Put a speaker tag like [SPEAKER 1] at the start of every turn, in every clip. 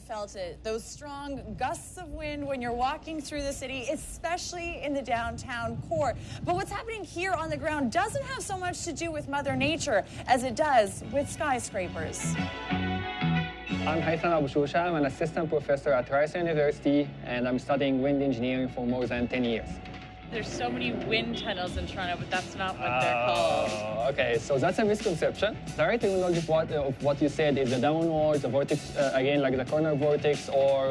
[SPEAKER 1] Felt it, those strong gusts of wind when you're walking through the city, especially in the downtown core. But what's happening here on the ground doesn't have so much to do with Mother Nature as it does with skyscrapers.
[SPEAKER 2] I'm Haitham Abu Shusha. I'm an assistant professor at Rice University, and I'm studying wind engineering for more than 10 years.
[SPEAKER 1] There's so many wind tunnels in Toronto, but that's not what they're called.
[SPEAKER 2] Okay, so that's a misconception. The right terminology of what you said is the downwards, the vortex, again, like the corner vortex or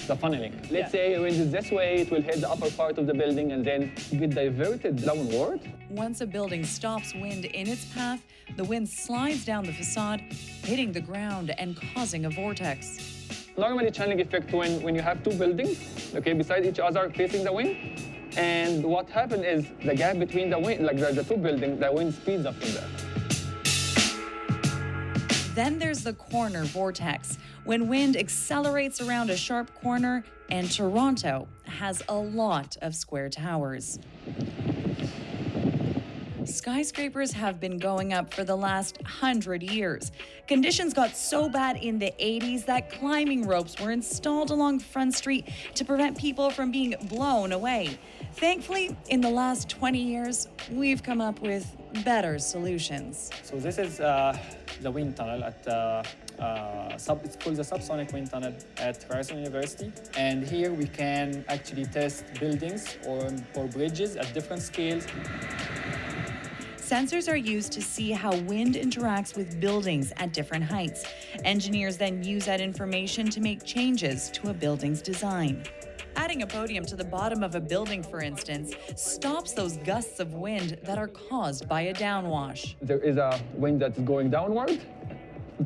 [SPEAKER 2] the funneling. Let's say wind is this way, it will hit the upper part of the building and then get diverted downward.
[SPEAKER 3] Once a building stops wind in its path, the wind slides down the facade, hitting the ground and causing a vortex.
[SPEAKER 2] Normally, channeling effect when you have two buildings, okay, beside each other facing the wind. And what happened is the gap between the wind, like the two buildings, the wind speeds up from there.
[SPEAKER 3] Then there's the corner vortex, when wind accelerates around a sharp corner, and Toronto has a lot of square towers. Skyscrapers have been going up for the last 100 years. Conditions got so bad in the 80s that climbing ropes were installed along Front Street to prevent people from being blown away. Thankfully, in the last 20 years, we've come up with better solutions.
[SPEAKER 4] So this is the wind tunnel at it's called the subsonic wind tunnel at Rice University. And here we can actually test buildings or bridges at different scales.
[SPEAKER 3] Sensors are used to see how wind interacts with buildings at different heights. Engineers then use that information to make changes to a building's design. Adding a podium to the bottom of a building, for instance, stops those gusts of wind that are caused by a downwash.
[SPEAKER 2] There is a wind that's going downward,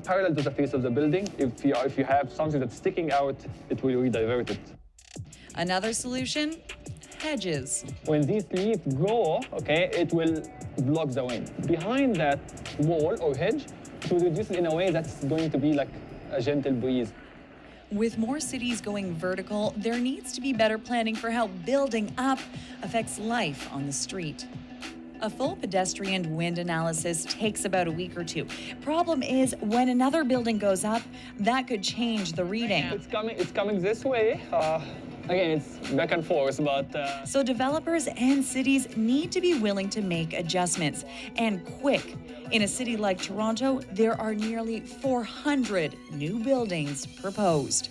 [SPEAKER 2] parallel to the face of the building. If you have something that's sticking out, it will redivert it.
[SPEAKER 3] Another solution? Hedges.
[SPEAKER 2] When these leaves grow, okay, it will block the wind. Behind that wall or hedge, it will reduce it in a way that's going to be like a gentle breeze.
[SPEAKER 3] With more cities going vertical, there needs to be better planning for how building up affects life on the street. A full pedestrian wind analysis takes about a week or two. Problem is, when another building goes up, that could change the reading.
[SPEAKER 2] It's coming this way. Again, it's back and forth, but...
[SPEAKER 3] So developers and cities need to be willing to make adjustments, and quick. In a city like Toronto, there are nearly 400 new buildings proposed.